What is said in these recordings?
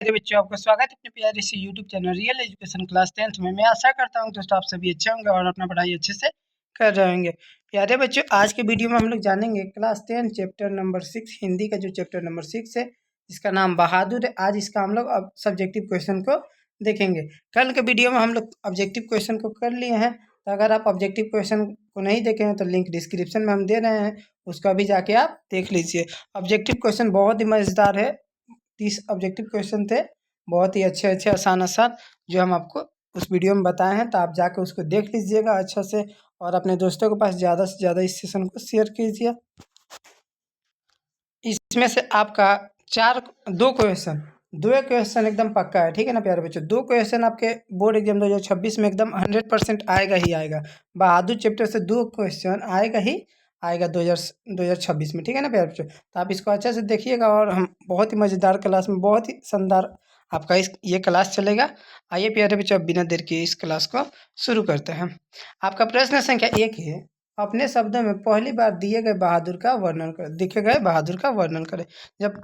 मेरे बच्चों, आपका स्वागत है अपने प्यारे से YouTube channel real education class 10th में। मैं आशा करता हूं दोस्तों आप सभी अच्छे होंगे और अपना पढ़ाई अच्छे से कर रहे होंगे। प्यारे बच्चों, आज के वीडियो में हम लोग जानेंगे क्लास 10 चैप्टर नंबर 6 हिंदी का जो चैप्टर नंबर 6 है, जिसका नाम बहादुर है। आज इसका हम लोग अब सब्जेक्टिव क्वेश्चन को देखेंगे। कल के वीडियो में हम लोग ऑब्जेक्टिव क्वेश्चन को कर लिए हैं, तो अगर आप ऑब्जेक्टिव क्वेश्चन को नहीं देखे हैं तो लिंक डिस्क्रिप्शन में हम दे रहे हैं, उसको अभी जाके आप देख लीजिए। ऑब्जेक्टिव क्वेश्चन बहुत ही मज़ेदार है। 30 ऑब्जेक्टिव क्वेश्चन थे, बहुत ही अच्छे अच्छे आसान आसान, जो हम आपको उस वीडियो में बताए हैं। तो आप जाके उसको देख लीजिएगा अच्छा से और अपने दोस्तों के पास ज़्यादा से ज़्यादा इस सेशन को शेयर कीजिए। इसमें से आपका दो क्वेश्चन एकदम पक्का है, ठीक है ना प्यारे बच्चों। दो क्वेश्चन आपके बोर्ड एग्जाम 2026 में एकदम 100% आएगा ही आएगा। बहादुर चैप्टर से दो क्वेश्चन आएगा ही आएगा 2026 में, ठीक है ना प्यारे बच्चों। तो आप इसको अच्छे से देखिएगा और हम बहुत ही मज़ेदार क्लास में, बहुत ही शानदार आपका ये क्लास चलेगा। आइए प्यारे बच्चों, अब बिना देर के इस क्लास को शुरू करते हैं। आपका प्रश्न संख्या 1 है, अपने शब्दों में पहली बार दिए गए बहादुर का वर्णन करें। दिखे गए बहादुर का वर्णन करें। जब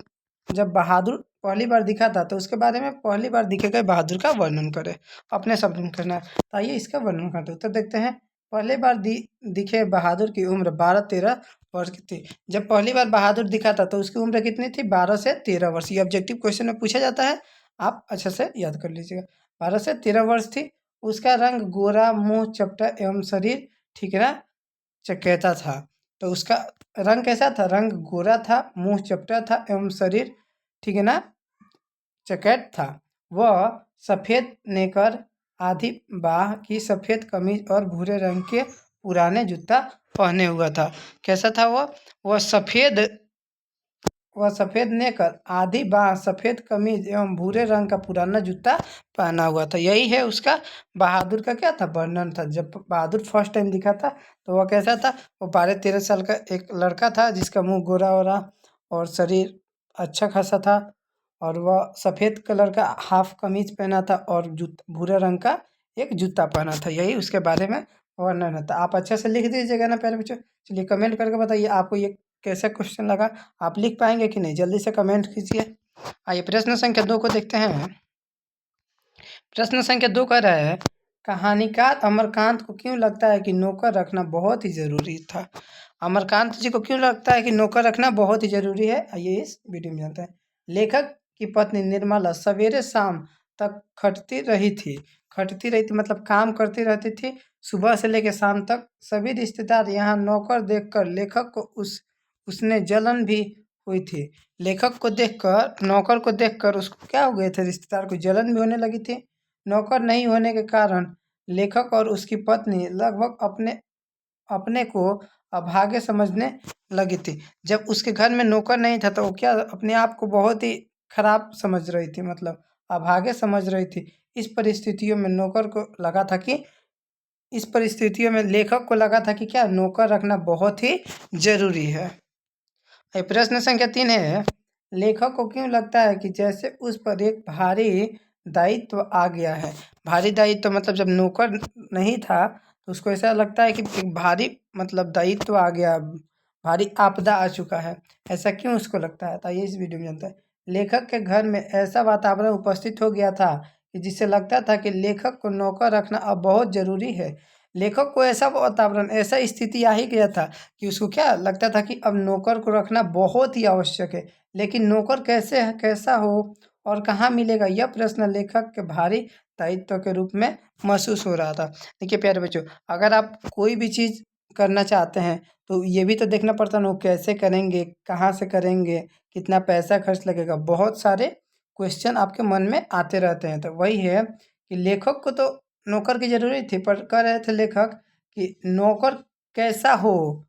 जब बहादुर पहली बार दिखा था तो उसके बारे में पहली बार दिखे गए बहादुर का वर्णन करें। अपने शब्दों में करना है। तो आइए इसका वर्णन करते हैं। उत्तर देखते हैं। पहली बार दिखे बहादुर की उम्र 12-13 वर्ष की थी। जब पहली बार बहादुर दिखा था तो उसकी उम्र कितनी थी? 12 से 13 वर्ष। ये ऑब्जेक्टिव क्वेश्चन में पूछा जाता है, आप अच्छे से याद कर लीजिएगा। 12 से 13 वर्ष थी। उसका रंग गोरा, मुंह चपटा एवं शरीर, ठीक है ना, चकेता था। तो उसका रंग कैसा था? रंग गोरा था, मुंह चपटा था एवं शरीर, ठीक है ना, चकेट था। वह सफ़ेद नेकर, आधी बाह की सफ़ेद कमीज और भूरे रंग के पुराने जूता पहने हुआ था। कैसा था वह? वह सफ़ेद नेकर, आधी बाह, सफ़ेद कमीज एवं भूरे रंग का पुराना जूता पहना हुआ था। यही है उसका बहादुर का क्या था? वर्णन था। जब बहादुर फर्स्ट टाइम दिखा था तो वह कैसा था? वो 12-13 साल का एक लड़का था जिसका मुंह गोरा हो रहा और शरीर अच्छा खासा था, और वह सफ़ेद कलर का हाफ कमीज पहना था और भूरे रंग का एक जूता पहना था। यही उसके बारे में वर्णन है। तो आप अच्छे से लिख दीजिएगा ना प्यारे बच्चों। चलिए कमेंट करके बताइए आपको ये कैसा क्वेश्चन लगा। आप लिख पाएंगे कि नहीं? जल्दी से कमेंट कीजिए। आइए प्रश्न संख्या 2 को देखते हैं। प्रश्न संख्या 2 कह रहा है, कहानीकार अमरकांत को क्यों लगता है कि नौकर रखना बहुत ही ज़रूरी था? अमरकांत जी को क्यों लगता है कि नौकर रखना बहुत ही ज़रूरी है? आइए इस वीडियो में जानते हैं। लेखक की पत्नी निर्मला सवेरे शाम तक खटती रही थी मतलब काम करती रहती थी। सुबह से लेकर शाम तक सभी रिश्तेदार यहाँ नौकर देखकर लेखक को उसने जलन भी हुई थी। लेखक को देखकर, नौकर को देखकर उसको क्या हो गए थे? रिश्तेदार को जलन भी होने लगी थी। नौकर नहीं होने के कारण लेखक और उसकी पत्नी लगभग अपने अपने को अभागे समझने लगी थी। जब उसके घर में नौकर नहीं था तो वो क्या, अपने आप को बहुत ही खराब समझ रही थी, मतलब अभागे समझ रही थी। इस परिस्थितियों में नौकर को लगा था कि इस परिस्थितियों में लेखक को लगा था कि क्या, नौकर रखना बहुत ही ज़रूरी है। प्रश्न संख्या 3 है, लेखक को क्यों लगता है कि जैसे उस पर एक भारी दायित्व आ गया है? भारी दायित्व मतलब जब नौकर नहीं था तो उसको ऐसा लगता है कि एक भारी मतलब दायित्व आ गया, भारी आपदा आ चुका है। ऐसा क्यों उसको लगता है? तो ये इस वीडियो में जानता है। लेखक के घर में ऐसा वातावरण उपस्थित हो गया था कि जिससे लगता था कि लेखक को नौकर रखना अब बहुत ज़रूरी है। लेखक को ऐसा वातावरण, ऐसा स्थिति आ ही गया था कि उसको क्या लगता था कि अब नौकर को रखना बहुत ही आवश्यक है। लेकिन नौकर कैसा हो और कहाँ मिलेगा, यह प्रश्न लेखक के भारी दायित्व के रूप में महसूस हो रहा था। देखिए प्यारे बच्चों, अगर आप कोई भी चीज़ करना चाहते हैं तो ये भी तो देखना पड़ता है ना, वो कैसे करेंगे, कहाँ से करेंगे, कितना पैसा खर्च लगेगा। बहुत सारे क्वेश्चन आपके मन में आते रहते हैं। तो वही है कि लेखक को तो नौकर की ज़रूरत थी, पर कह रहे थे लेखक कि नौकर कैसा हो,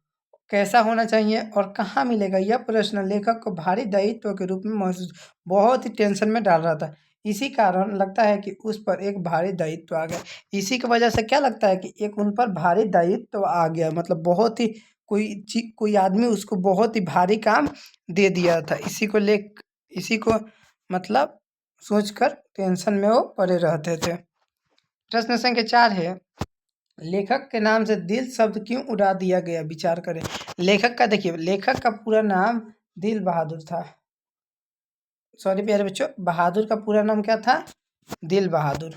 कैसा होना चाहिए और कहाँ मिलेगा, यह प्रश्न लेखक को भारी दायित्व के रूप में महसूस, बहुत ही टेंशन में डाल रहा था। इसी कारण लगता है कि उस पर एक भारी दायित्व आ गया। इसी की वजह से क्या लगता है कि एक उन पर भारी दायित्व आ गया, मतलब बहुत ही कोई आदमी उसको बहुत ही भारी काम दे दिया था। इसी को मतलब सोचकर टेंशन में वो पड़े रहते थे। प्रश्न संख्या 4 है, लेखक के नाम से दिल शब्द क्यों उड़ा दिया गया? विचार करें। लेखक का देखिए, लेखक का पूरा नाम दिल बहादुर था। सॉरी प्यारे बच्चों, बहादुर का पूरा नाम क्या था? दिल बहादुर।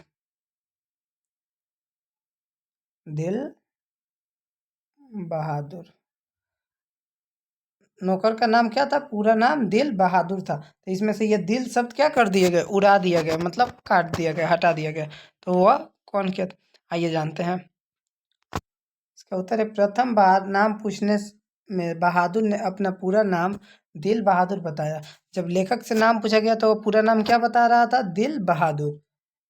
दिल बहादुर। नौकर का नाम क्या था? पूरा नाम दिल बहादुर था। तो इसमें से ये दिल शब्द क्या कर दिए गए? उड़ा दिया गया, मतलब काट दिया गया, हटा दिया गया। तो वह कौन क्या था? आइए जानते हैं। इसका उत्तर है, प्रथम बार नाम पूछने में बहादुर ने अपना पूरा नाम दिल बहादुर बताया। जब लेखक से नाम पूछा गया तो वो पूरा नाम क्या बता रहा था? दिल बहादुर।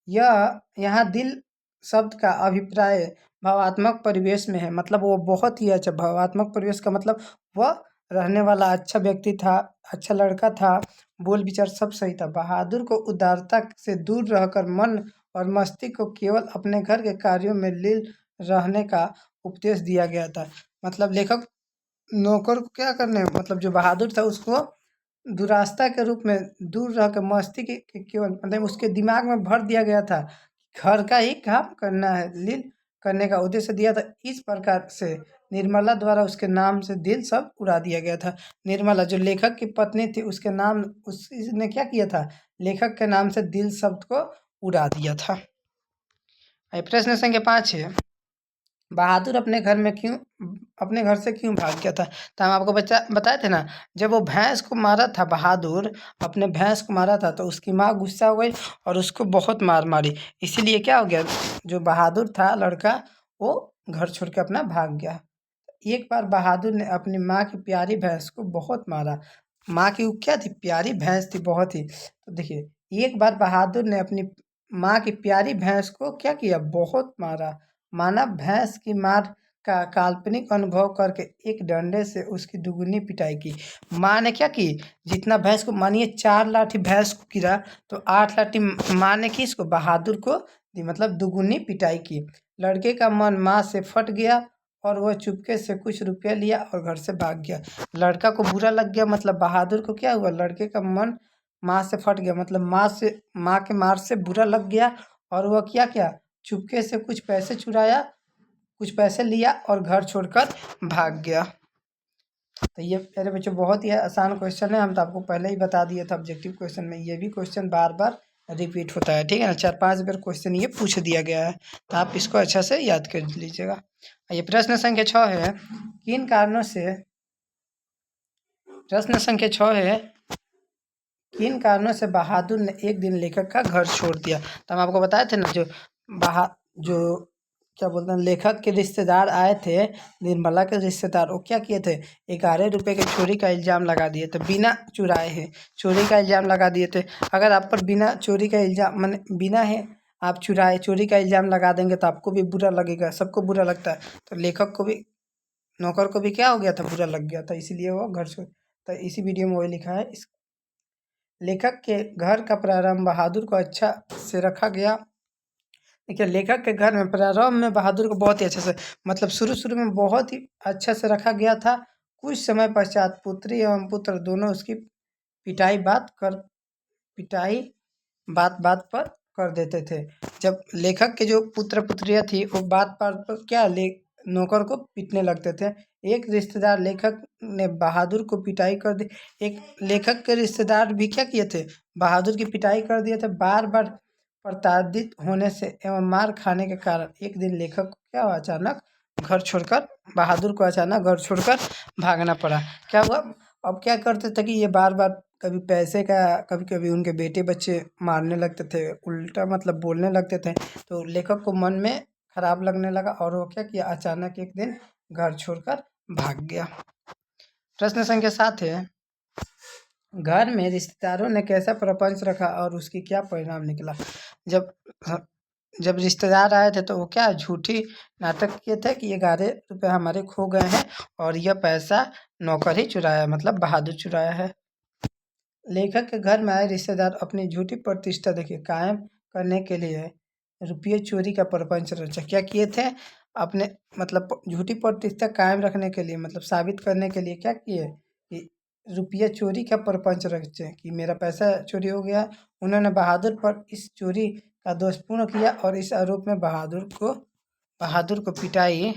यह यहाँ दिल शब्द का अभिप्राय भावात्मक परिवेश में है, मतलब वो बहुत ही अच्छा। भावात्मक परिवेश का मतलब वह रहने वाला अच्छा व्यक्ति था, अच्छा लड़का था, बोल विचार सब सही था। बहादुर को उदारता से दूर रहकर मन और मस्तिष्क को केवल अपने घर के कार्यों में लीन रहने का उपदेश दिया गया था। मतलब लेखक नौकर को क्या करने, मतलब जो बहादुर था उसको दुरास्ता के रूप में दूर रह कर मस्ती के केवल, मतलब उसके दिमाग में भर दिया गया था, घर का ही काम करना है, लीन करने का उद्देश्य दिया था। इस प्रकार से निर्मला द्वारा उसके नाम से दिल सब उड़ा दिया गया था। निर्मला जो लेखक की पत्नी थी, उसके नाम, उसने क्या किया था? लेखक के नाम से दिल शब्द को उड़ा दिया था। प्रश्न संख्या 5 है, बहादुर अपने घर से क्यों भाग गया था? तो हम आपको बच्चा बताए थे ना, जब वो भैंस को मारा था, बहादुर अपने भैंस को मारा था, तो उसकी माँ गुस्सा हो गई और उसको बहुत मार मारी। इसीलिए क्या हो गया, जो बहादुर था लड़का, वो घर छोड़ के अपना भाग गया। एक बार बहादुर ने अपनी माँ की प्यारी भैंस को बहुत मारा। माँ की वो क्या थी? प्यारी भैंस थी, बहुत ही। तो देखिए, एक बार बहादुर ने अपनी माँ की प्यारी भैंस को क्या किया? बहुत मारा। माना भैंस की मार का काल्पनिक अनुभव करके एक डंडे से उसकी दुगुनी पिटाई की। माँ ने क्या की? जितना भैंस को, मानिए 4 लाठी भैंस को गिरा, तो 8 लाठी माँ ने किसको? बहादुर को दी, मतलब दुगुनी पिटाई की। लड़के का मन माँ से फट गया और वह चुपके से कुछ रुपया लिया और घर से भाग गया। लड़का को बुरा लग गया, मतलब बहादुर को क्या हुआ? लड़के का मन माँ से फट गया, मतलब माँ के मार से बुरा लग गया, और वह क्या किया? चुपके से कुछ पैसे चुराया, कुछ पैसे लिया और घर छोड़कर भाग गया। तो ये मेरे बच्चों बहुत ही आसान क्वेश्चन है, हम तो आपको पहले ही बता दिए थे ऑब्जेक्टिव क्वेश्चन में। ये भी क्वेश्चन बार बार रिपीट होता है, ठीक है ना? 4-5 बार क्वेश्चन ये पूछ दिया गया है, तो आप इसको अच्छा से याद कर लीजिएगा। ये प्रश्न संख्या 6 है, किन कारणों से, प्रश्न संख्या 6 है, किन कारणों से बहादुर ने एक दिन लेखक का घर छोड़ दिया? तो हम आपको बताए थे ना, जो क्या बोलते हैं, लेखक के रिश्तेदार आए थे, निर्मला के रिश्तेदार, वो क्या किए थे? 11 रुपये की चोरी का इल्ज़ाम लगा दिए थे, बिना चुराए हैं चोरी का इल्ज़ाम लगा दिए थे। अगर आप पर बिना चोरी का इल्ज़ाम, माने बिना है आप चुराए, चोरी का इल्ज़ाम लगा देंगे तो आपको भी बुरा लगेगा, सबको बुरा लगता है। तो लेखक को भी, नौकर को भी क्या हो गया था? बुरा लग गया था, इसीलिए वो घर छोड़। तो इसी वीडियो में वही लिखा है, लेखक के घर का प्रारंभ बहादुर को अच्छा से रखा गया। देखिए, लेखक के घर में प्रारंभ में बहादुर को बहुत ही अच्छे से, मतलब शुरू शुरू में बहुत ही अच्छे से रखा गया था। कुछ समय पश्चात पुत्री एवं पुत्र दोनों उसकी पिटाई बात कर पिटाई बात बात पर कर देते थे। जब लेखक के जो पुत्र पुत्रियाँ थी, वो बात बात पर क्या, नौकर को पीटने लगते थे। एक रिश्तेदार लेखक ने बहादुर को पिटाई कर दी। एक लेखक के रिश्तेदार भी क्या किए थे? बहादुर की पिटाई कर दिए थे। बार बार प्रताड़ित होने से एवं मार खाने के कारण एक दिन लेखक को क्या हुआ? अचानक घर छोड़कर, बहादुर को अचानक घर छोड़कर भागना पड़ा। क्या हुआ? अब क्या करते थे कि ये बार बार कभी पैसे का, कभी कभी उनके बेटे बच्चे मारने लगते थे, उल्टा मतलब बोलने लगते थे। तो लेखक को मन में खराब लगने लगा और वो क्या किया? अचानक एक दिन घर छोड़कर भाग गया। प्रश्न संख्या 7 है, घर में रिश्तेदारों ने कैसा प्रपंच रखा और उसकी क्या परिणाम निकला? जब जब रिश्तेदार आए थे तो वो क्या झूठी नाटक किए थे कि 11 रुपये हमारे खो गए हैं और यह पैसा नौकर ही चुराया, मतलब बहादुर चुराया है। लेखक के घर में आए रिश्तेदार अपनी झूठी प्रतिष्ठा देखिए कायम करने के लिए रुपये चोरी का प्रपंच रचा। क्या किए थे? अपने, मतलब झूठी प्रतिष्ठा कायम रखने के लिए, मतलब साबित करने के लिए क्या किए कि रुपया चोरी का प्रपंच रचे कि मेरा पैसा चोरी हो गया। उन्होंने बहादुर पर इस चोरी का दोषपूर्ण किया और इस आरोप में बहादुर को पिटाई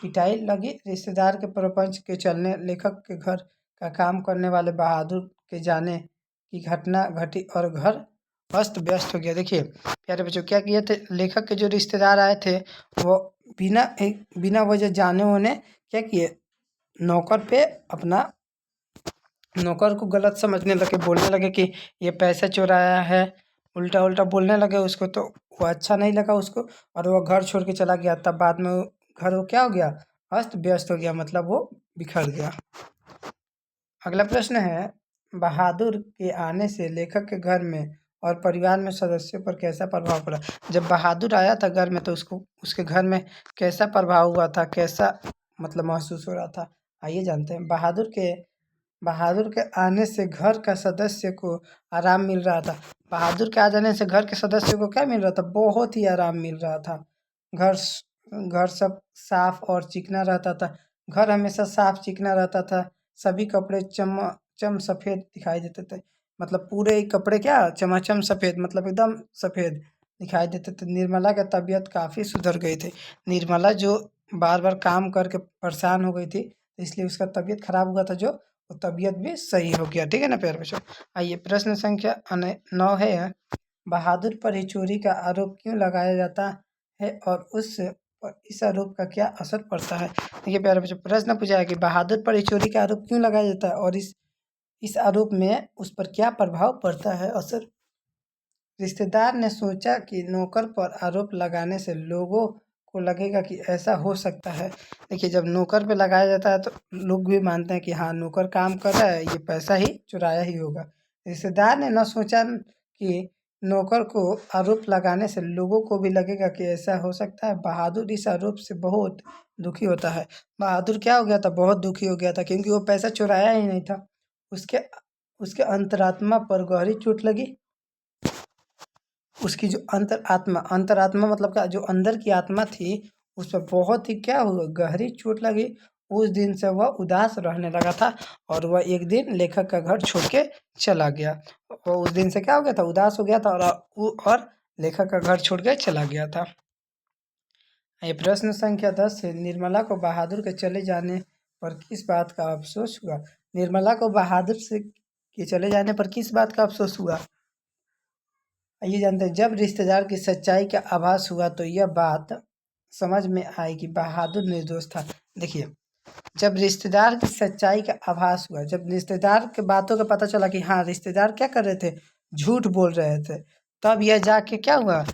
पिटाई लगी। रिश्तेदार के प्रपंच के चलने लेखक के घर का काम करने वाले बहादुर के जाने की घटना घटी और घर अस्त व्यस्त हो गया। देखिए प्यारे बच्चों, क्या किए थे लेखक के जो रिश्तेदार आए थे, वो बिना वजह जाने उन्हें क्या किए, नौकर पे अपना नौकर को गलत समझने लगे, बोलने लगे कि ये पैसे चुराया है, उल्टा उल्टा बोलने लगे उसको। तो वो अच्छा नहीं लगा उसको, और वो घर छोड़ के चला गया। तब बाद में घर वो क्या हो गया, अस्त व्यस्त हो गया, मतलब वो बिखर गया। अगला प्रश्न है, बहादुर के आने से लेखक के घर में और परिवार में सदस्यों पर कैसा प्रभाव पड़ा। जब बहादुर आया था घर में तो उसको उसके घर में कैसा प्रभाव हुआ था, कैसा मतलब महसूस हो रहा था, आइए जानते हैं। बहादुर के आने से घर का सदस्य को आराम मिल रहा था। बहादुर के आ जाने से घर के सदस्य को क्या मिल रहा था, बहुत ही आराम मिल रहा था। घर घर सब साफ और चिकना रहता था। घर हमेशा साफ चिकना रहता था। सभी कपड़े चम सफ़ेद दिखाई देते थे। मतलब पूरे ही कपड़े क्या चमाचम सफ़ेद, मतलब एकदम सफ़ेद दिखाई देते थे। निर्मला की तबीयत काफ़ी सुधर गई थी। निर्मला जो बार बार काम करके परेशान हो गई थी, इसलिए उसका तबीयत खराब हुआ था, जो वो तबीयत भी सही हो गया। ठीक है ना प्यारे बच्चों। आइए प्रश्न संख्या 9 है, बहादुर पर ही चोरी का आरोप क्यों लगाया जाता है और इस आरोप का क्या असर पड़ता है। देखिए प्यारे बच्चों, प्रश्न पूछा है कि बहादुर पर ही चोरी का आरोप क्यों लगाया जाता है और इस आरोप में उस पर क्या प्रभाव पड़ता है, असर। रिश्तेदार ने सोचा कि नौकर पर आरोप लगाने से लोगों को लगेगा कि ऐसा हो सकता है। देखिए जब नौकर पे लगाया जाता है तो लोग भी मानते हैं कि हाँ नौकर काम कर रहा है, ये पैसा ही चुराया ही होगा। रिश्तेदार ने न सोचा कि नौकर को आरोप लगाने से लोगों को भी लगेगा कि ऐसा हो सकता है। बहादुर इस आरोप से बहुत दुखी होता है। बहादुर क्या हो गया था, बहुत दुखी हो गया था, क्योंकि वो पैसा चुराया ही नहीं था। उसके उसके अंतरात्मा पर गहरी चोट लगी। उसकी जो अंतरात्मा मतलब क्या, जो अंदर की आत्मा थी, उस पर बहुत ही क्या हुआ, गहरी चोट लगी। उस दिन से वह उदास रहने लगा था और वह एक दिन लेखक का घर छोड़ के चला गया। वो उस दिन से क्या हो गया था, उदास हो गया था और लेखक का घर छोड़ के चला गया था। ये प्रश्न संख्या 10 है, निर्मला को बहादुर के चले जाने पर किस बात का अफसोस हुआ। निर्मला को बहादुर से के चले जाने पर किस बात का अफसोस हुआ, ये जानते हैं। जब रिश्तेदार की सच्चाई का आभास हुआ तो यह बात समझ में आई कि बहादुर निर्दोष था। देखिए जब रिश्तेदार की सच्चाई का आभास हुआ, जब रिश्तेदार के बातों का पता चला कि हाँ रिश्तेदार क्या कर रहे थे, झूठ बोल रहे थे, तब यह जाके क्या हुआ,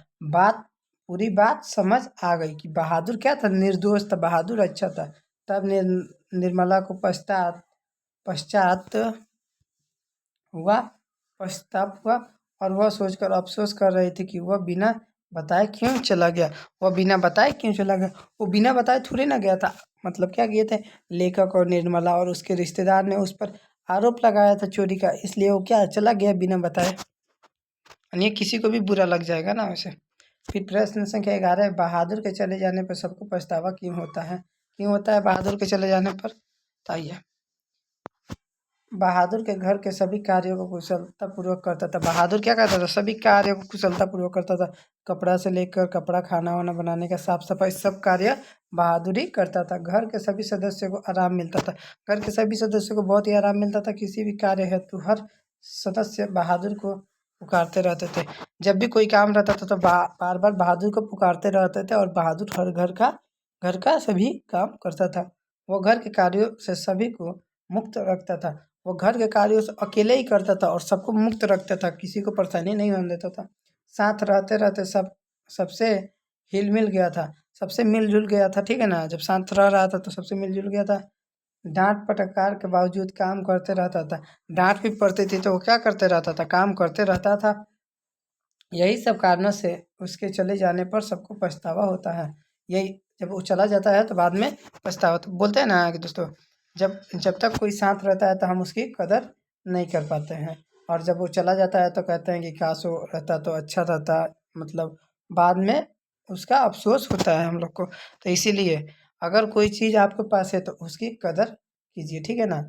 पूरी बात समझ आ गई कि बहादुर क्या था, निर्दोष था, बहादुर अच्छा था। तब निर्मला को पश्चात हुआ पश्चाताप हुआ और वह सोचकर अफसोस कर रही थी कि वह बिना बताए क्यों चला गया। वह बिना बताए क्यों चला गया, वो बिना बताए थोड़ी ना गया था। मतलब क्या किए थे, लेखक और निर्मला और उसके रिश्तेदार ने उस पर आरोप लगाया था चोरी का, इसलिए वो क्या चला गया बिना बताए। ये किसी को भी बुरा लग जाएगा ना वैसे। फिर प्रश्न संख्या 11 है, बहादुर के चले जाने पर सबको पछतावा क्यों होता है, क्यों होता है बहादुर के चले जाने पर। तो आइए, बहादुर के घर के सभी कार्यों को कुशलतापूर्वक करता था। बहादुर क्या करता था, सभी कार्यों को कुशलतापूर्वक करता था। कपड़ा से लेकर कपड़ा, खाना वाना बनाने का, साफ सफाई, सब कार्य बहादुर ही करता था। घर के सभी सदस्यों को आराम मिलता था। घर के सभी सदस्यों को बहुत ही आराम मिलता था। किसी भी कार्य हेतु हर सदस्य बहादुर को पुकारते रहते थे। जब भी कोई काम रहता था तो बार बार बहादुर को पुकारते रहते थे और बहादुर हर घर का सभी काम करता था। वो घर के कार्यों से सभी को मुक्त रखता था। वो घर के कार्यों से अकेले ही करता था और सबको मुक्त रखता था, किसी को परेशानी नहीं होने देता था। साथ रहते रहते सबसे हिल मिल गया था, सबसे मिलजुल गया था। ठीक है ना, जब साथ रह रहा था तो सबसे मिलजुल गया था। डांट फटकार के बावजूद काम करते रहता था। डांट भी पड़ती थी तो वो क्या करते रहता था, काम करते रहता था। यही सब कारणों से उसके चले जाने पर सबको पछतावा होता है। यही जब वो चला जाता है तो बाद में पछतावा, तो बोलते हैं ना कि दोस्तों, जब जब तक कोई साथ रहता है तो हम उसकी कदर नहीं कर पाते हैं, और जब वो चला जाता है तो कहते हैं कि काश वो रहता तो अच्छा रहता। मतलब बाद में उसका अफसोस होता है हम लोग को। तो इसीलिए अगर कोई चीज़ आपके पास है तो उसकी कदर कीजिए। ठीक है ना,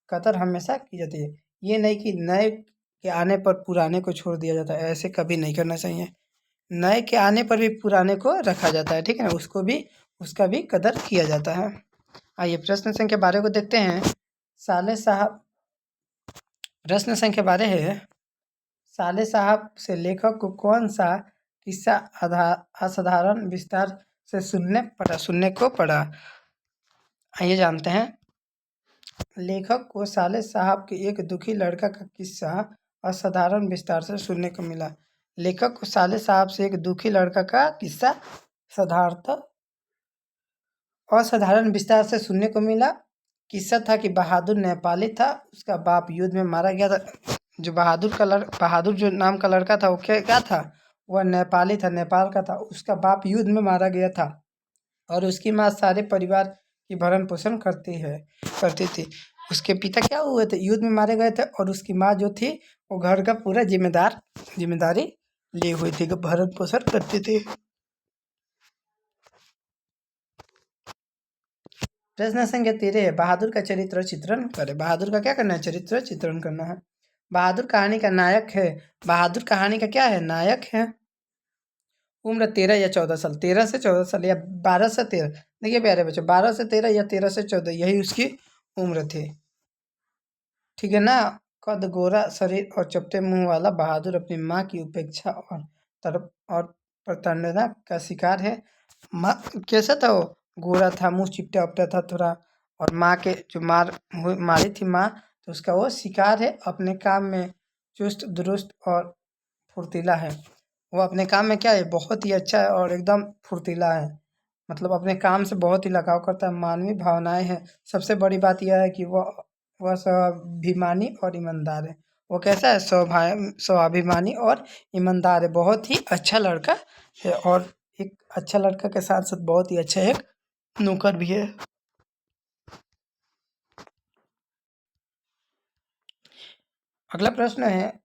कदर हमेशा की जाती है। ये नहीं कि नए के आने पर पुराने को छोड़ दिया जाता है, ऐसे कभी नहीं करना चाहिए। नए के आने पर भी पुराने को रखा जाता है। ठीक है ना, उसका भी कदर किया जाता है। आइए प्रश्न संख्या 12 को देखते हैं। साले साहब, प्रश्न संख्या 12 है, साले साहब से लेखक को कौन सा किस्सा असाधारण विस्तार से सुनने को पड़ा। आइए जानते हैं। लेखक को साले साहब के एक दुखी लड़का का किस्सा असाधारण विस्तार से सुनने को मिला। लेखक को साले साहब से एक दुखी लड़का का किस्सा असाधारण विस्तार से सुनने को मिला। किस्सा था कि बहादुर नेपाली था, उसका बाप युद्ध में मारा गया था। जो बहादुर जो नाम का लड़का था वो क्या था, वह नेपाली था, नेपाल का था। उसका बाप युद्ध में मारा गया था और उसकी माँ सारे परिवार की भरण पोषण करती थी। उसके पिता क्या हुए थे, युद्ध में मारे गए थे, और उसकी माँ जो थी वो घर का पूरा जिम्मेदारी ली हुई थी, भरण पोषण करती थी। प्रश्न संख्या 13 है, बहादुर का चरित्र चित्रण करें। बहादुर का क्या करना है, चरित्र चित्रण करना है। बहादुर कहानी का नायक है। बहादुर कहानी का क्या है, नायक है। उम्र 13 या 14 साल, 13 से 14 साल या 12 से 13। देखिए प्यारे बच्चों, 12 से 13 या 13 से 14 यही उसकी उम्र थी, ठीक है ना। कद गोरा शरीर और चपटे मुंह वाला बहादुर अपनी माँ की उपेक्षा और प्रताड़ना का शिकार है। माँ कैसा था, वो गोरा था, मुंह चिपटा उपटा था थोड़ा, और माँ के जो मारी थी माँ, तो उसका वो शिकार है। अपने काम में चुस्त दुरुस्त और फुर्तीला है। वो अपने काम में क्या है, बहुत ही अच्छा है और एकदम फुर्तीला है। मतलब अपने काम से बहुत ही लगाव करता है, मानवीय भावनाएं हैं। सबसे बड़ी बात यह है कि वह स्वाभिमानी और ईमानदार है। वो कैसा है, स्वाभिमानी और ईमानदार है, बहुत ही अच्छा लड़का है। और एक अच्छा लड़का के साथ साथ बहुत ही अच्छा एक नौकर भी है। अगला प्रश्न है,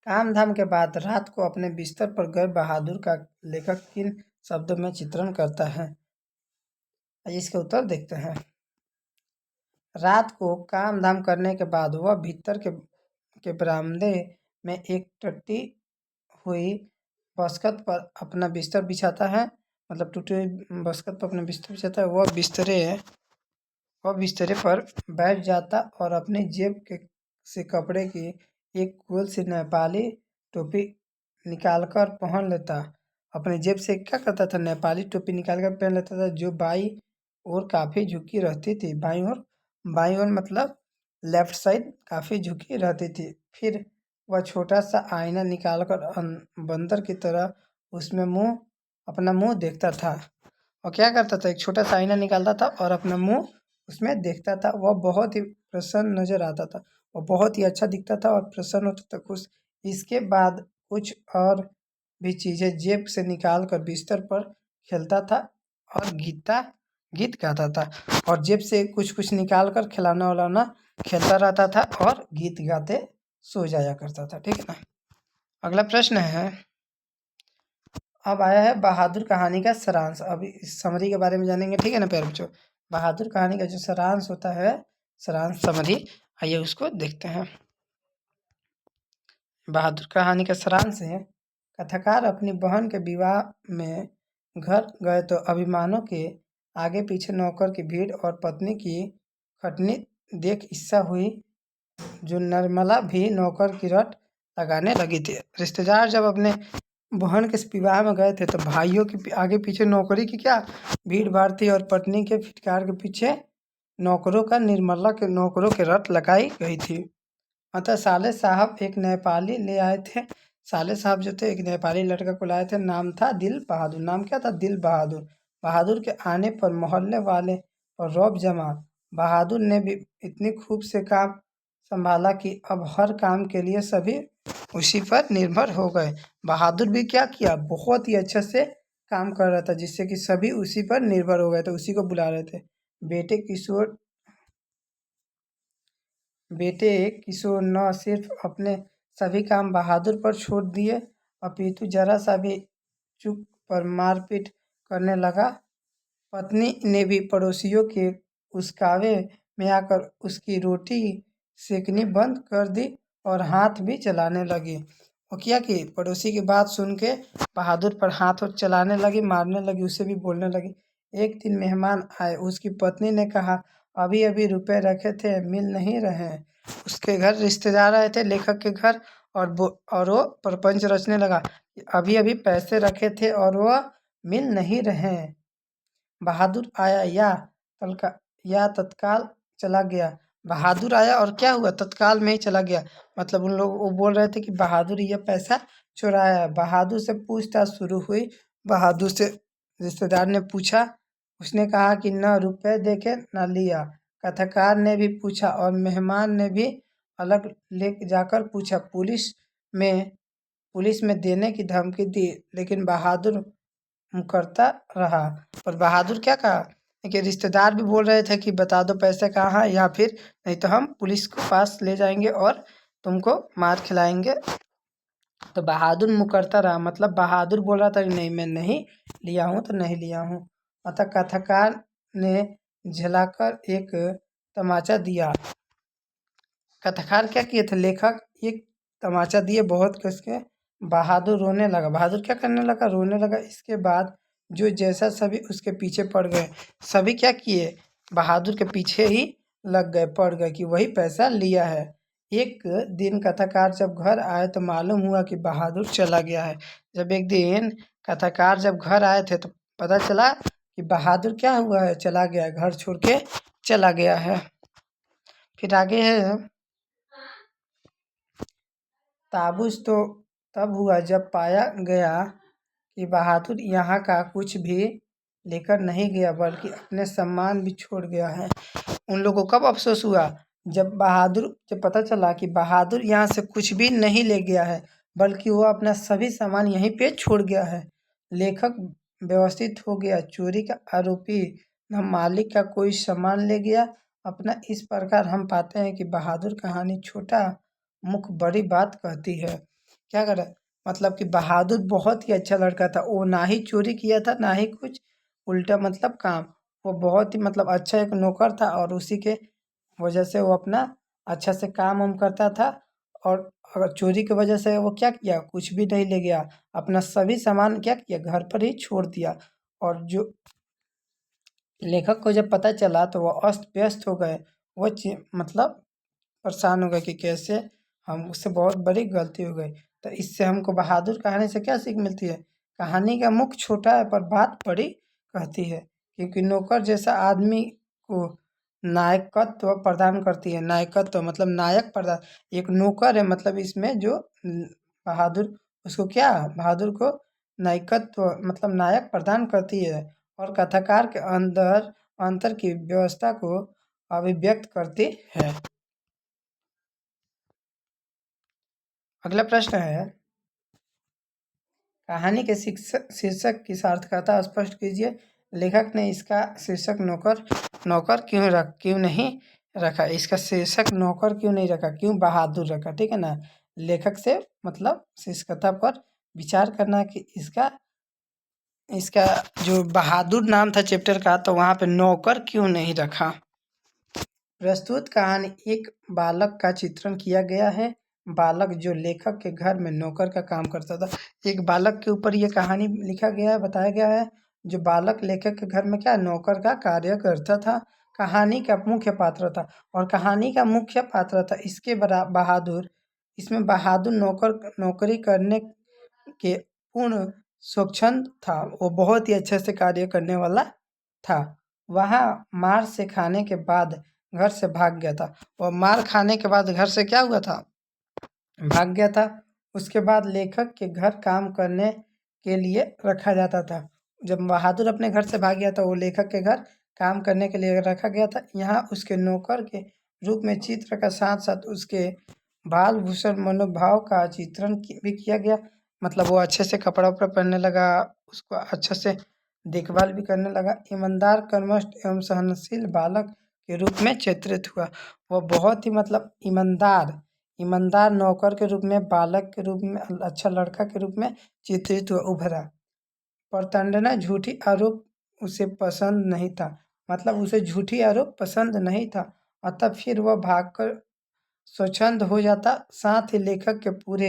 काम धाम के बाद रात को अपने बिस्तर पर गए बहादुर का लेखक किन शब्दों में चित्रण करता है। आइए इसके उत्तर देखते हैं। रात को काम धाम करने के बाद वह भीतर के बरामदे में एक टूटी हुई बस्कत पर अपना बिस्तर बिछाता है। मतलब टूटी हुई बस्कत पर अपना बिस्तर बिछाता है। वह बिस्तरे पर बैठ जाता और अपनी से कपड़े की एक गोल सी नेपाली टोपी निकालकर पहन लेता। अपने जेब से क्या करता था, नेपाली टोपी निकाल कर पहन लेता था, जो बाई ओर काफ़ी झुकी रहती थी। बाई ओर मतलब लेफ्ट साइड काफ़ी झुकी रहती थी। फिर वह छोटा सा आईना निकाल कर बंदर की तरह उसमें अपना मुंह देखता था। और क्या करता था, एक छोटा सा आईना निकालता था और अपना मुंह उसमें देखता था। वह बहुत ही प्रसन्न नजर आता था, वह बहुत ही अच्छा दिखता था और प्रसन्न होता था, खुश। इसके बाद कुछ और भी चीज़ें जेब से निकाल कर बिस्तर पर खेलता था और गीत गाता था। और जेब से कुछ कुछ निकाल कर खिलौना उलौना खेलता रहता था और गीत गाते सो जाया करता था, ठीक है ना। अगला प्रश्न है, अब आया है बहादुर कहानी का सारांश। अभी इस समरी के बारे में जानेंगे, ठीक है ना प्यारे बच्चों। बहादुर कहानी का जो सारांश होता है, सारांश समरी, आइए उसको देखते हैं। बहादुर कहानी का सारांश है, कथाकार अपनी बहन के विवाह में घर गए तो अभिमानों के आगे पीछे नौकर की भीड़ और पत्नी की खटनी देख ईर्ष्या हुई। जो निर्मला भी नौकर की रट लगाने लगी थी। रिश्तेदार जब अपने बहन के विवाह में गए थे तो भाइयों के आगे पीछे नौकरी की क्या भीड़ भाड़ थी, और पत्नी के फिटकार के पीछे नौकरों के रट लगाई गई थी। अतः साले साहब एक नेपाली ले आए थे। साले साहब जो थे एक नेपाली लड़का को लाए थे, नाम था दिल बहादुर। नाम क्या था, दिल बहादुर। बहादुर के आने पर मोहल्ले वाले और रौब जमा। बहादुर ने भी इतनी खूब से काम संभाला कि अब हर काम के लिए सभी उसी पर निर्भर हो गए। बहादुर भी क्या किया, बहुत ही अच्छे से काम कर रहा था, जिससे कि सभी उसी पर निर्भर हो गए थे, उसी को बुला रहे थे। बेटे किशोर न सिर्फ अपने सभी काम बहादुर पर छोड़ दिए, अपितु जरा सा भी चूक पर मारपीट करने लगा। पत्नी ने भी पड़ोसियों के उस्कावे में आकर उसकी रोटी सेकनी बंद कर दी और हाथ भी चलाने लगी। वो क्या कि पड़ोसी की बात सुन के बहादुर पर हाथ चलाने लगी, मारने लगी, उसे भी बोलने लगी। एक दिन मेहमान आए, उसकी पत्नी ने कहा, अभी अभी रुपए रखे थे, मिल नहीं रहे हैं। उसके घर रिश्तेदार आए थे, लेखक के घर, और वो प्रपंच रचने लगा। अभी अभी पैसे रखे थे और वह मिल नहीं रहे। बहादुर आया या तत्काल चला गया। बहादुर आया और क्या हुआ, तत्काल में ही चला गया। मतलब उन लोग वो बोल रहे थे कि बहादुर ये पैसा चुराया है। बहादुर से पूछताछ शुरू हुई। बहादुर से रिश्तेदार ने पूछा। उसने कहा कि न रुपए देके न लिया। कथाकार ने भी पूछा और मेहमान ने भी अलग ले जाकर पूछा। में पुलिस में देने की धमकी दी, लेकिन बहादुर करता रहा। और बहादुर क्या कहा कि रिश्तेदार भी बोल रहे थे कि बता दो पैसे कहाँ हैं, या फिर नहीं तो हम पुलिस को पास ले जाएंगे और तुमको मार खिलाएंगे। तो बहादुर मुकरता रहा। मतलब बहादुर बोल रहा था कि नहीं, मैं नहीं लिया हूँ तो नहीं लिया हूँ। अतः कथाकार ने झलाकर एक तमाचा दिया। कथाकार क्या किए थे, लेखक एक तमाचा दिए बहुत कस के। बहादुर रोने लगा। बहादुर क्या करने लगा, रोने लगा। इसके बाद जो जैसा सभी उसके पीछे पड़ गए। सभी क्या किए, बहादुर के पीछे ही लग गए, पड़ गए कि वही पैसा लिया है। एक दिन कथाकार जब घर आए तो मालूम हुआ कि बहादुर चला गया है। जब एक दिन कथाकार जब घर आए थे तो पता चला कि बहादुर क्या हुआ है, चला गया है, घर छोड़ के चला गया है। फिर आगे है, ताबूज तो तब हुआ जब पाया गया कि बहादुर यहाँ का कुछ भी लेकर नहीं गया, बल्कि अपने सामान भी छोड़ गया है। उन लोगों को कब अफसोस हुआ, जब पता चला कि बहादुर यहाँ से कुछ भी नहीं ले गया है, बल्कि वो अपना सभी सामान यहीं पे छोड़ गया है। लेखक व्यवस्थित हो गया। चोरी का आरोपी न मालिक का कोई सामान ले गया अपना। इस प्रकार हम पाते हैं कि बहादुर कहानी छोटा मुख बड़ी बात कहती है। क्या करे, मतलब कि बहादुर बहुत ही अच्छा लड़का था। वो ना ही चोरी किया था ना ही कुछ उल्टा मतलब काम। वो बहुत ही मतलब अच्छा एक नौकर था और उसी के वजह से वो अपना अच्छा से काम वाम करता था। और अगर चोरी की वजह से वो क्या किया, कुछ भी नहीं ले गया, अपना सभी सामान क्या किया, घर पर ही छोड़ दिया। और जो लेखक को जब पता चला तो वो अस्त व्यस्त हो गए। वो मतलब परेशान हो गए कि कैसे हम उससे बहुत बड़ी गलती हो गई। तो इससे हमको बहादुर कहानी से क्या सीख मिलती है, कहानी का मुख छोटा है पर बात बड़ी कहती है। क्योंकि नौकर जैसा आदमी को नायकत्व प्रदान करती है। नायकत्व मतलब नायक प्रदान, एक नौकर है मतलब इसमें जो बहादुर, उसको क्या, बहादुर को नायकत्व मतलब नायक प्रदान करती है और कथाकार के अंदर अंतर की व्यवस्था को अभिव्यक्त करती है। अगला प्रश्न है, कहानी के शीर्षक की सार्थकता स्पष्ट कीजिए। लेखक ने इसका शीर्षक नौकर नौकर क्यों नहीं रखा, इसका शीर्षक नौकर क्यों नहीं रखा, क्यों बहादुर रखा, ठीक है ना। लेखक से मतलब शीर्षकता पर विचार करना कि इसका इसका जो बहादुर नाम था चैप्टर का, तो वहाँ पे नौकर क्यों नहीं रखा। प्रस्तुत कहानी एक बालक का चित्रण किया गया है। बालक जो लेखक के घर में नौकर का काम करता था। एक बालक के ऊपर ये कहानी लिखा गया है, बताया गया है। जो बालक लेखक के घर में क्या नौकर का कार्य करता था। कहानी का मुख्य पात्र था और कहानी का मुख्य पात्र था इसके बहादुर। इसमें बहादुर नौकरी करने के पूर्ण स्वच्छंद था। वो बहुत ही अच्छे से कार्य करने वाला था। वहाँ मार से खाने के बाद घर से भाग गया था। और मार खाने के बाद घर से क्या हुआ था, भाग गया था। उसके बाद लेखक के घर काम करने के लिए रखा जाता था। जब बहादुर अपने घर से भाग गया था, वो लेखक के घर काम करने के लिए रखा गया था। यहाँ उसके नौकर के रूप में चित्र का साथ साथ उसके बाल भूषण मनोभाव का चित्रण भी किया गया। मतलब वो अच्छे से कपड़ा उपड़ा पहनने लगा, उसको अच्छे से देखभाल भी करने लगा। ईमानदार, कर्मठ एवं सहनशील बालक के रूप में चित्रित हुआ। वह बहुत ही मतलब ईमानदार नौकर के रूप में, बालक के रूप में, अच्छा लड़का के रूप में चित्रित हुआ, उभरा। प्रताड़ना, झूठी आरोप उसे पसंद नहीं था। मतलब उसे झूठी आरोप पसंद नहीं था। अतः फिर वह भागकर स्वच्छंद हो जाता। साथ ही लेखक के पूरे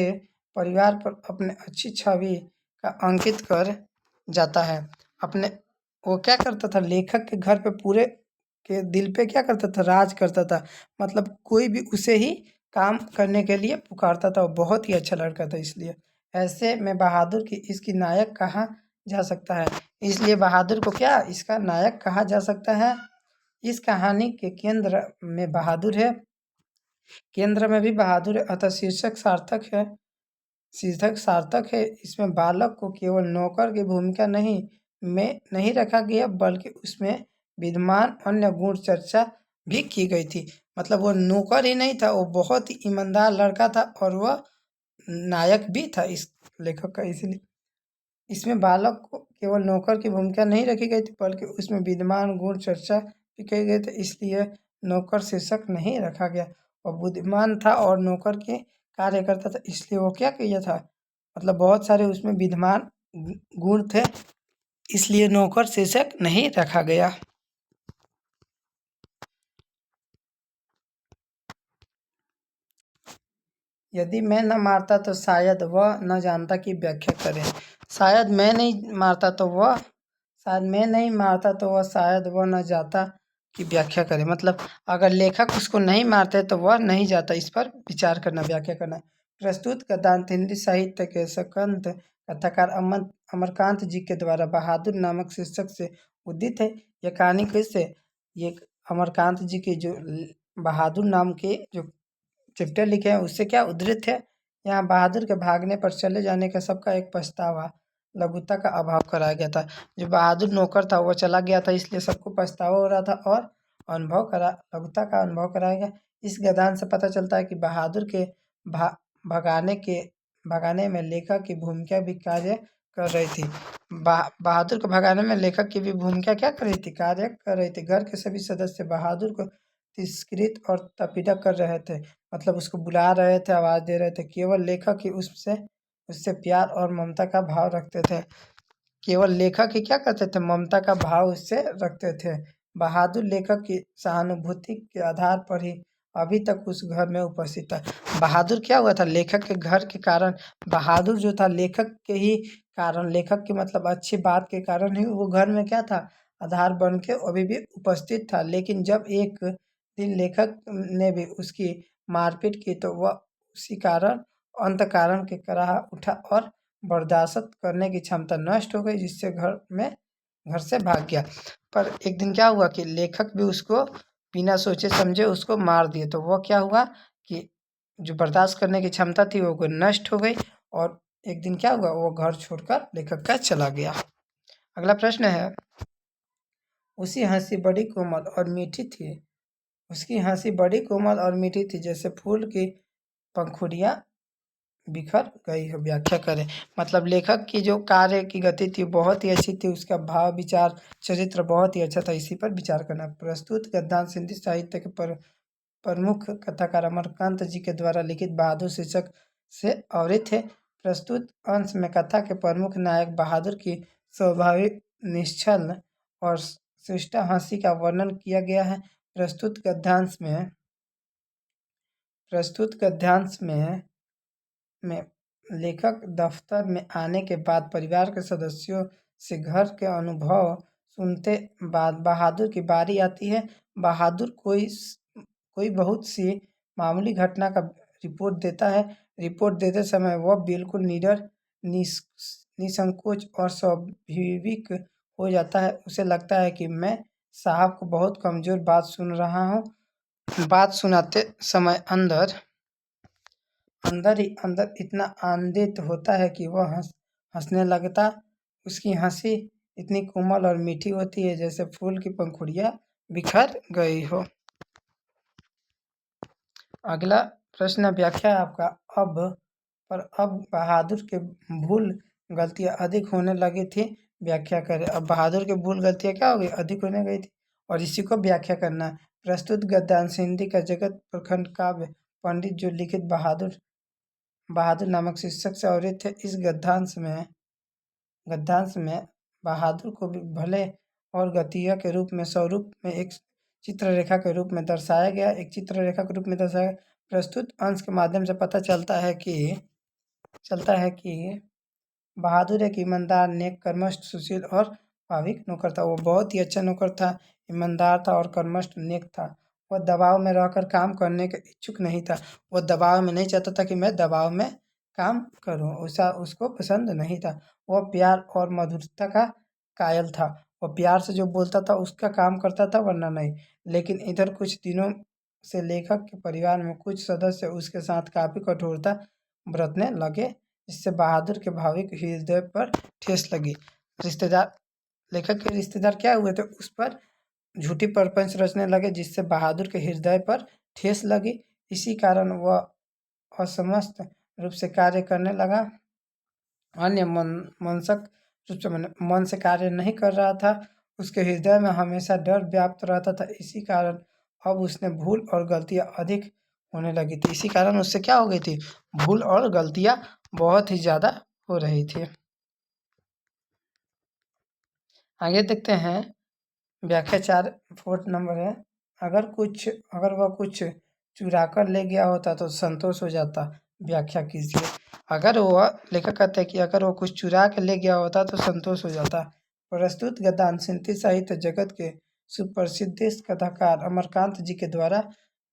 परिवार पर अपने अच्छी छवि का अंकित कर जाता है। अपने वो क्या करता था, लेखक के घर पे पूरे के दिल पे क्या करता था, राज करता था। मतलब कोई भी उसे ही काम करने के लिए पुकारता था। वो बहुत ही अच्छा लड़का था, इसलिए ऐसे में बहादुर की इसकी नायक कहा जा सकता है। इसलिए बहादुर को क्या इसका नायक कहा जा सकता है। इस कहानी के केंद्र में बहादुर है, केंद्र में भी बहादुर है, अतः शीर्षक सार्थक है। शीर्षक सार्थक है। इसमें बालक को केवल नौकर की भूमिका नहीं रखा गया, बल्कि उसमें विद्यमान अन्य गुण चर्चा भी की गई थी। मतलब वो नौकर ही नहीं था, वो बहुत ही ईमानदार लड़का था और वह नायक भी था इस लेखक का। इसलिए इसमें बालक को केवल नौकर की भूमिका नहीं रखी गई थी, बल्कि उसमें विद्यमान गुण चर्चा भी किए गए थे, इसलिए नौकर शीर्षक नहीं रखा गया। और बुद्धिमान था और नौकर के कार्य करता था, इसलिए वो क्या किया था, मतलब बहुत सारे उसमें विद्यमान गुण थे, इसलिए नौकर शीर्षक नहीं रखा गया। यदि मैं न मारता तो शायद वह न जानता की व्याख्या करें। शायद मैं नहीं मारता तो वह शायद मैं नहीं मारता तो वह शायद वह न जाता की व्याख्या करे। मतलब अगर लेखक उसको नहीं मारते तो वह नहीं जाता। इस पर विचार करना, व्याख्या करना। प्रस्तुत गद्यांश हिंदी साहित्य के संकंत कथाकार अमरकांत जी के द्वारा बहादुर नामक शीर्षक से उदित है। यह कहानी कैसे, ये अमरकांत जी की जो बहादुर नाम के जो चैप्टर लिखे हैं उससे क्या उद्धृत है। यहाँ बहादुर के भागने पर चले जाने का सबका एक पछतावा, लघुता का अभाव कराया गया था। जो बहादुर नौकर था वो चला गया था, इसलिए सबको पछतावा हो रहा था और लघुता का अनुभव कराया गया। इस गदान से पता चलता है कि बहादुर के भा भगाने के भगाने में लेखक की भूमिका भी कार्य कर रही थी। बहादुर को भगाने में लेखक की भी भूमिका क्या कर रही थी, कार्य कर रही थी। घर के सभी सदस्य बहादुर को तिरस्कृत और तपीदा कर रहे थे, मतलब उसको बुला रहे थे, आवाज़ दे रहे थे। केवल लेखक ही उससे उससे प्यार और ममता का भाव रखते थे। केवल लेखक ही क्या करते थे, ममता का भाव उससे रखते थे। बहादुर लेखक की सहानुभूति के आधार पर ही अभी तक उस घर में उपस्थित था। बहादुर क्या हुआ था, लेखक के घर के कारण बहादुर जो था लेखक के ही कारण, लेखक की मतलब अच्छी बात के कारण ही वो घर में क्या था, आधार बन के अभी भी उपस्थित था। लेकिन जब एक दिन लेखक ने भी उसकी मारपीट की तो वह उसी कारण अंत कारण के कराह उठा और बर्दाश्त करने की क्षमता नष्ट हो गई, जिससे घर से भाग गया। पर एक दिन क्या हुआ कि लेखक भी उसको बिना सोचे समझे उसको मार दिए। तो वह क्या हुआ कि जो बर्दाश्त करने की क्षमता थी वो नष्ट हो गई और एक दिन क्या हुआ, वो घर छोड़कर लेखक का चला गया। अगला प्रश्न है, उसकी हंसी बड़ी कोमल और मीठी थी। उसकी हंसी बड़ी कोमल और मीठी थी, जैसे फूल की पंखुड़ियाँ बिखर गई हो। व्याख्या करें। मतलब लेखक की जो कार्य की गति थी बहुत ही अच्छी थी, उसका भाव विचार चरित्र बहुत ही अच्छा था, इसी पर विचार करना। प्रस्तुत गद्यांश हिंदी साहित्य के प्रमुख कथाकार अमरकांत जी के द्वारा लिखित बहादुर शीर्षक से अवृत है। प्रस्तुत अंश में कथा के प्रमुख नायक बहादुर की स्वाभाविक निश्चल और शिष्ट हंसी का वर्णन किया गया है। प्रस्तुत गद्यांश में लेखक दफ्तर में आने के बाद परिवार के सदस्यों से घर के अनुभव सुनते बाद बहादुर की बारी आती है। बहादुर कोई बहुत सी मामूली घटना का रिपोर्ट देता है। रिपोर्ट देते समय वह बिल्कुल निडर, निसंकोच और स्वाभाविक हो जाता है। उसे लगता है कि मैं साहब को बहुत कमज़ोर बात सुन रहा हूँ। बात सुनाते समय अंदर ही अंदर इतना आनंदित होता है कि वह हंसने लगता। उसकी हंसी इतनी कोमल और मीठी होती है जैसे फूल की पंखुड़ियाँ बिखर गई हो। अगला प्रश्न व्याख्या है आपका। अब बहादुर के भूल गलतियाँ अधिक होने लगी थी। व्याख्या करें। अब बहादुर के भूल गलतियाँ क्या हो गई, अधिक होने गई थी और इसी को व्याख्या करना है। प्रस्तुत गद्यांश हिंदी का जगत प्रखंड काव्य पंडित जो लिखित बहादुर नामक शीर्षक से अवृत है। इस गद्यांश में बहादुर को भी भले और गतिया के रूप में स्वरूप में एक चित्ररेखा के रूप में दर्शाया गया, एक चित्ररेखा के रूप में दर्शाया। प्रस्तुत अंश के माध्यम से पता चलता है कि बहादुर एक ईमानदार, नेक, कर्मठ, सुशील और भाविक नौकर था। वो बहुत ही अच्छा नौकर था, ईमानदार था और कर्मठ, नेक था वह दबाव में रहकर काम करने का इच्छुक नहीं था। वह दबाव में नहीं चाहता था कि मैं दबाव में काम करूं, ऐसा उसको पसंद नहीं था। वह प्यार और मधुरता का कायल था। वह प्यार से जो बोलता था उसका काम करता था, वरना नहीं। लेकिन इधर कुछ दिनों से लेखक के परिवार में कुछ सदस्य उसके साथ काफ़ी कठोरता बरतने लगे, जिससे बहादुर के भावुक हृदय पर ठेस लगी। रिश्तेदार लेखक के रिश्तेदार क्या हुए थे, उस पर झूठी प्रपंच रचने लगे, जिससे बहादुर के हृदय पर ठेस लगी। इसी कारण वह असमस्त रूप से कार्य करने लगा। अन्य मनसक रूप से मन से कार्य नहीं कर रहा था। उसके हृदय में हमेशा डर व्याप्त रहता था। इसी कारण अब उसने भूल और गलतियाँ अधिक होने लगी थी। इसी कारण उससे क्या हो गई थी, भूल और गलतियाँ बहुत ही ज़्यादा हो रही थी। आगे देखते हैं, व्याख्या 4 4 नंबर है। अगर वह कुछ चुरा कर ले गया होता तो संतोष हो जाता। व्याख्या कीजिए। अगर वह लेखक कहते हैं कि अगर वो कुछ चुरा के ले गया होता तो संतोष हो जाता। प्रस्तुत गद्यांश हिंदी साहित्य जगत के सुप्रसिद्ध कथाकार अमरकांत जी के द्वारा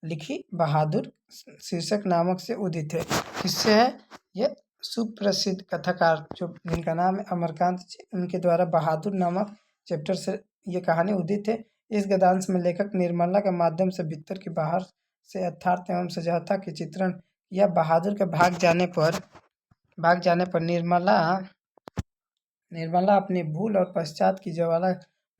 लिखी बहादुर शीर्षक नामक से उदित है। किससे है ये? सुप्रसिद्ध कथाकार जो जिनका नाम है अमरकांत जी, उनके द्वारा बहादुर नामक चैप्टर से ये कहानी उदित है। इस गद्यांश में लेखक निर्मला के माध्यम से भीतर की बाहर से यथार्थ एवं सजगता के चित्रण या बहादुर के भाग जाने पर निर्मला अपनी भूल और पश्चात की ज्वाला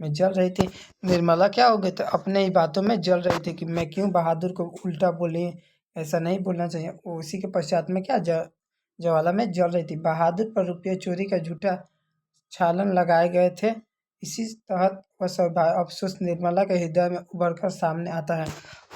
में जल रही थी। निर्मला क्या हो गई थी, अपने ही बातों में जल रही थी कि मैं क्यों बहादुर को उल्टा बोली, ऐसा नहीं बोलना चाहिए। वो उसी के पश्चात में क्या ज्वाला में जल रही थी। बहादुर पर रुपये चोरी का झूठा छालन लगाए गए थे। इसी तहत वह अफसोस निर्मला के हृदय में उभर कर सामने आता है,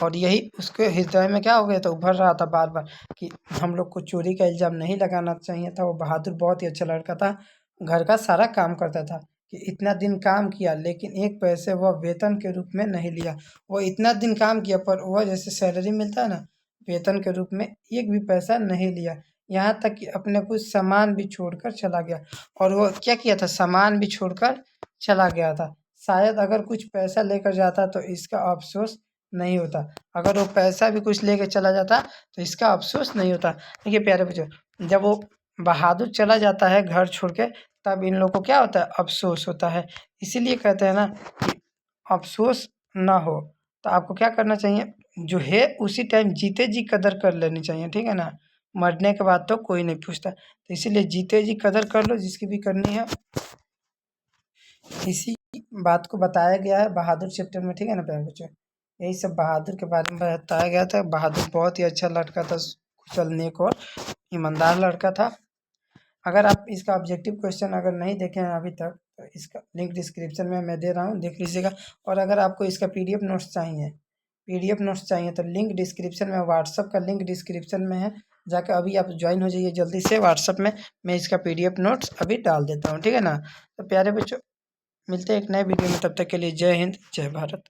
और यही उसके हृदय में क्या हो गया था, उभर रहा था बार बार कि हम लोग को चोरी का इल्ज़ाम नहीं लगाना चाहिए था। वो बहादुर बहुत ही अच्छा लड़का था, घर का सारा काम करता था, कि इतना दिन काम किया लेकिन एक पैसे वह वेतन के रूप में नहीं लिया। वो इतना दिन काम किया पर वह जैसे सैलरी मिलता है ना, वेतन के रूप में एक भी पैसा नहीं लिया। यहाँ तक कि अपने कुछ सामान भी छोड़कर चला गया। और वो क्या किया था, सामान भी छोड़कर चला गया था। शायद अगर कुछ पैसा लेकर जाता तो इसका अफसोस नहीं होता। अगर वो पैसा भी कुछ लेकर चला जाता तो इसका अफसोस नहीं होता। देखिए प्यारे बच्चों, जब वो बहादुर चला जाता है घर छोड़ के, तब इन लोगों को क्या होता है, अफसोस होता है। इसीलिए कहते हैं ना कि अफसोस ना हो। तो आपको क्या करना चाहिए, जो है उसी टाइम जीते जी कदर कर लेनी चाहिए, ठीक है ना। मरने के बाद तो कोई नहीं पूछता, तो इसीलिए जीते जी कदर कर लो जिसकी भी करनी है। इसी बात को बताया गया है बहादुर चैप्टर में, ठीक है ना प्यारे बच्चों। यही सब बहादुर के बारे में बताया गया था। बहादुर बहुत ही अच्छा लड़का था, कुशल, नेक और ईमानदार लड़का था। अगर आप इसका ऑब्जेक्टिव क्वेश्चन अगर नहीं देखे हैं अभी तक, तो इसका लिंक डिस्क्रिप्शन में मैं दे रहा हूँ, देख लीजिएगा। और अगर आपको इसका पीडीएफ नोट्स चाहिए तो लिंक डिस्क्रिप्शन में, व्हाट्सअप का लिंक डिस्क्रिप्शन में है, जाकर अभी आप ज्वाइन हो जाइए जल्दी से व्हाट्सअप में। मैं इसका पीडीएफ नोट्स अभी डाल देता हूँ, ठीक है ना। तो प्यारे बच्चों, मिलते हैं एक नए वीडियो में, तब तक के लिए जय हिंद, जय भारत।